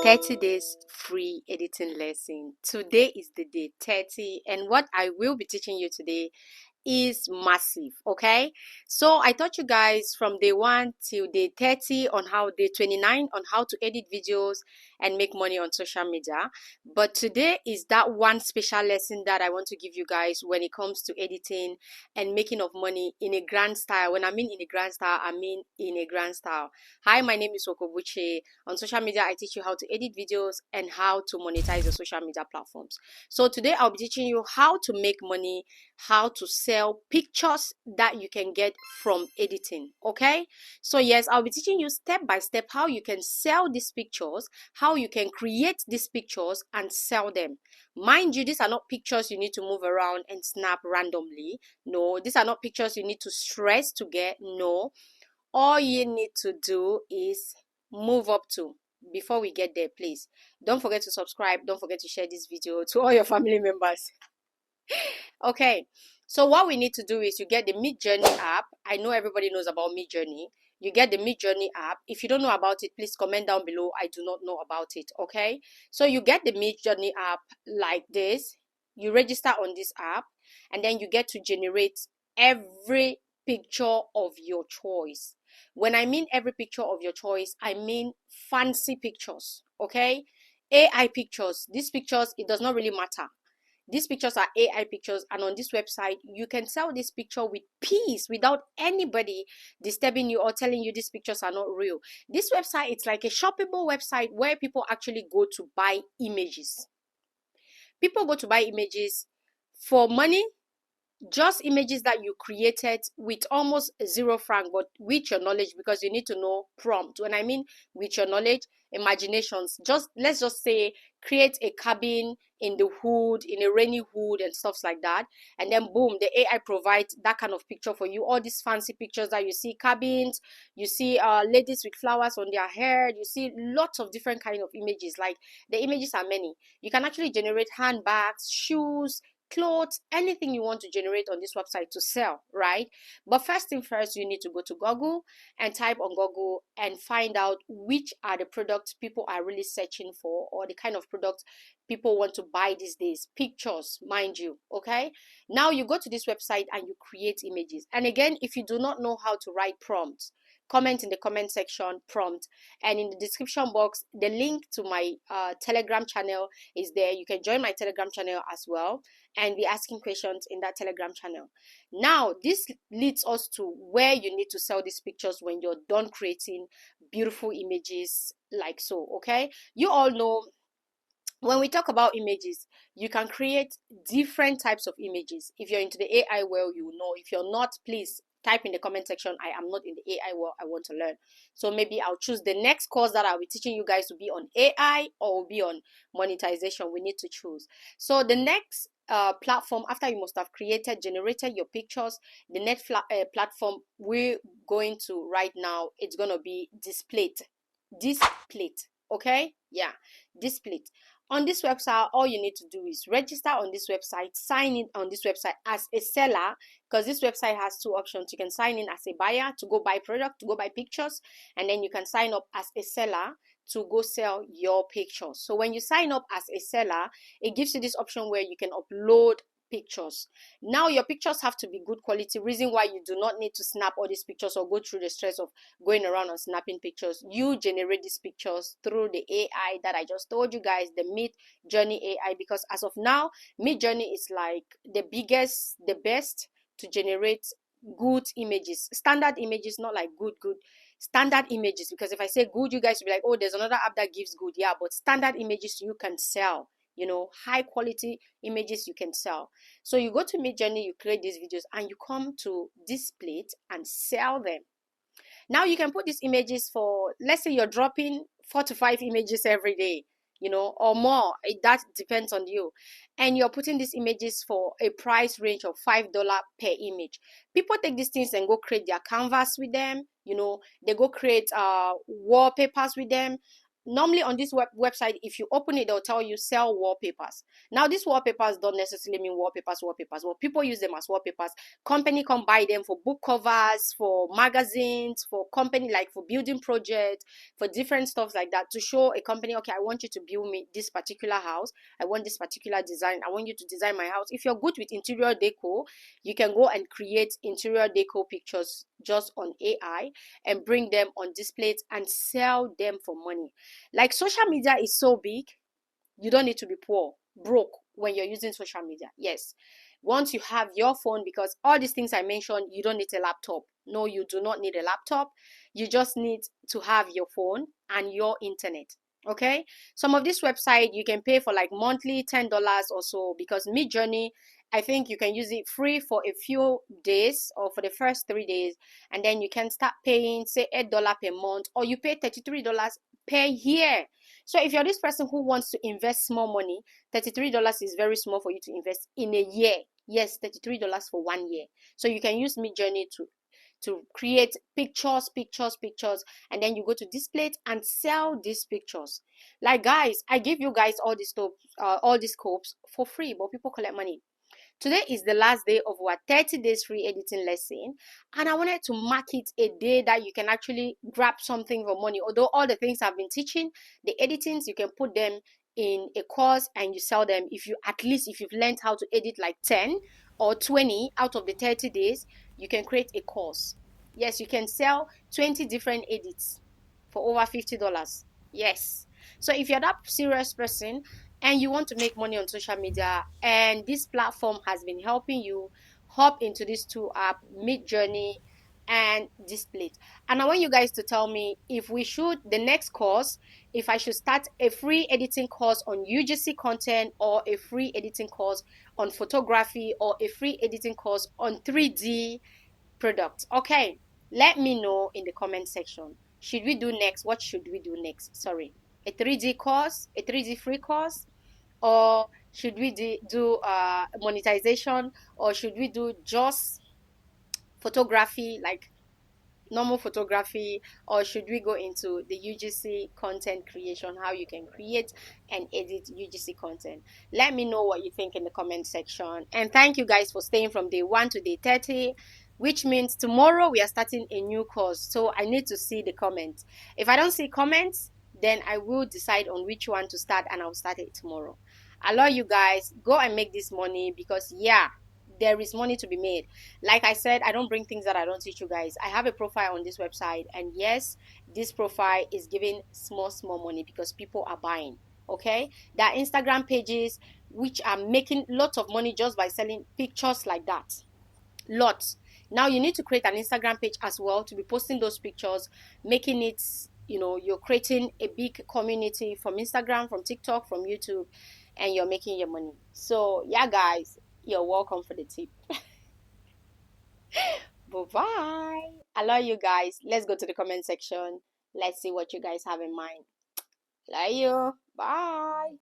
30 days free editing lesson. Today is the day 30, and what I will be teaching you today is massive. Okay, so I taught you guys from day 1 till day 30 on how day 29 on how to edit videos and make money on social media. But today is that one special lesson that I want to give you guys when it comes to editing and making of money in a grand style. When I mean in a grand style, I mean in a grand style. Hi, my name is Okobuche. On social media, I teach you how to edit videos and how to monetize your social media platforms. So today I'll be teaching you how to make money, how to sell pictures that you can get from editing. Okay, so yes, I'll be teaching you step by step how you can sell these pictures, how you can create these pictures and sell them. Mind you, these are not pictures you need to move around and snap randomly. No, these are not pictures you need to stress to get. No, all you need to do is move up to. Before we get there, please don't forget to subscribe, don't forget to share this video to all your family members. Okay, so what we need to do is you get the Midjourney app. I know everybody knows about Midjourney. You get the Midjourney app. If you don't know about it, please comment down below. I do not know about it. Okay, so you get the Midjourney app like this. You register on this app, and then you get to generate every picture of your choice. When I mean every picture of your choice, I mean fancy pictures. Okay, AI pictures. These pictures, it does not really matter. These pictures are AI pictures, and on this website, you can sell this picture with peace without anybody disturbing you or telling you these pictures are not real. This website, it's like a shoppable website where people actually go to buy images. People go to buy images for money, just images that you created with almost 0 franc, but with your knowledge, because you need to know prompt. When I mean with your knowledge, imaginations, just let's just say create a cabin in the hood, in a rainy hood and stuff like that, and then boom, the AI provides that kind of picture for you. All these fancy pictures that you see, cabins, you see ladies with flowers on their hair, you see lots of different kind of images. Like, the images are many. You can actually generate handbags, shoes, clothes, anything you want to generate on this website to sell, right? But first thing first, you need to go to Google and type on Google and find out which are the products people are really searching for, or the kind of products people want to buy these days. Pictures, mind you. Okay, now you go to this website and you create images. And again, if you do not know how to write prompts, comment in the comment section prompt, and in the description box the link to my Telegram channel is there. You can join my Telegram channel as well and be asking questions in that Telegram channel. Now, this leads us to where you need to sell these pictures when you're done creating beautiful images like so. Okay, you all know when we talk about images, you can create different types of images. If you're into the AI world, you know. If you're not, please type in the comment section, I am not in the AI world, I want to learn. So maybe I'll choose the next course that I'll be teaching you guys to be on AI or be on monetization. We need to choose. So the next platform, after you must have generated your pictures, the next platform we're going to right now, it's going to be Displate. Okay, yeah, Displate. On this website, all you need to do is register on this website, sign in on this website as a seller, because this website has two options. You can sign in as a buyer to go buy product, to go buy pictures, and then you can sign up as a seller to go sell your pictures. So when you sign up as a seller, it gives you this option where you can upload pictures. Now your pictures have to be good quality. Reason why you do not need to snap all these pictures or go through the stress of going around and snapping pictures. You generate these pictures through the AI that I just told you guys, the Midjourney AI, because as of now, Midjourney is like the biggest, the best to generate good images, standard images, not like good standard images. Because if I say good, you guys will be like, oh, there's another app that gives good. Yeah, but standard images you can sell. You know, high quality images you can sell. So you go to Midjourney, you create these videos, and you come to Displate and sell them. Now you can put these images for, let's say you're dropping 4 to 5 images every day, you know, or more. That depends on you. And you're putting these images for a price range of $5 per image. People take these things and go create their canvas with them. You know, they go create wallpapers with them. normally on this website, if you open it, they'll tell you sell wallpapers. Now these wallpapers don't necessarily mean wallpapers, but people use them as wallpapers. Company come buy them for book covers, for magazines, for company, like for building projects, for different stuff like that, to show a company, okay, I want you to build me this particular house, I want this particular design, I want you to design my house. If you're good with interior deco, you can go and create interior deco pictures just on AI and bring them on Displate and sell them for money. Like, social media is so big, you don't need to be broke when you're using social media. Yes, once you have your phone, because all these things I mentioned, you don't need a laptop. No, you do not need a laptop. You just need to have your phone and your internet. Okay, some of this website you can pay for like monthly $10 or so, because Midjourney, I think you can use it free for a few days or for the first 3 days, and then you can start paying say $8 per month, or you pay $33 per year. So if you're this person who wants to invest small money, $33 is very small for you to invest in a year. Yes, $33 for 1 year. So you can use Midjourney to create pictures, and then you go to Displate and sell these pictures. Like, guys, I give you guys all these scopes for free, but people collect money. Today is the last day of our 30 days free editing lesson, and I wanted to mark it a day that you can actually grab something for money. Although all the things I've been teaching, the editings, you can put them in a course and you sell them. If you, at least if you've learned how to edit like 10 or 20 out of the 30 days, you can create a course. Yes, you can sell 20 different edits for over $50. Yes. So if you're that serious person and you want to make money on social media, and this platform has been helping you, hop into these two apps, Midjourney and Displate. And I want you guys to tell me if we should, the next course, if I should start a free editing course on UGC content, or a free editing course on photography, or a free editing course on 3D product. Okay, let me know in the comment section. Should we do next? What should we do next? Sorry, a 3D course, a 3D free course, or should we do monetization, or should we do just photography, like normal photography, or should we go into the UGC content creation, how you can create and edit UGC content? Let me know what you think in the comment section. And thank you guys for staying from day 1 to day 30, which means tomorrow we are starting a new course. So I need to see the comments. If I don't see comments, then I will decide on which one to start, and I'll start it tomorrow. I love you guys. Go and make this money, because yeah, there is money to be made. Like I said, I don't bring things that I don't teach you guys. I have a profile on this website, and yes, this profile is giving small money because people are buying. Okay, there are Instagram pages which are making lots of money just by selling pictures like that. Lots. Now you need to create an Instagram page as well to be posting those pictures, making it, you're creating a big community from Instagram, from TikTok, from YouTube, and you're making your money. So yeah, guys, you're welcome for the tip. Bye bye. I love you guys. Let's go to the comment section. Let's see what you guys have in mind. Love you. Bye.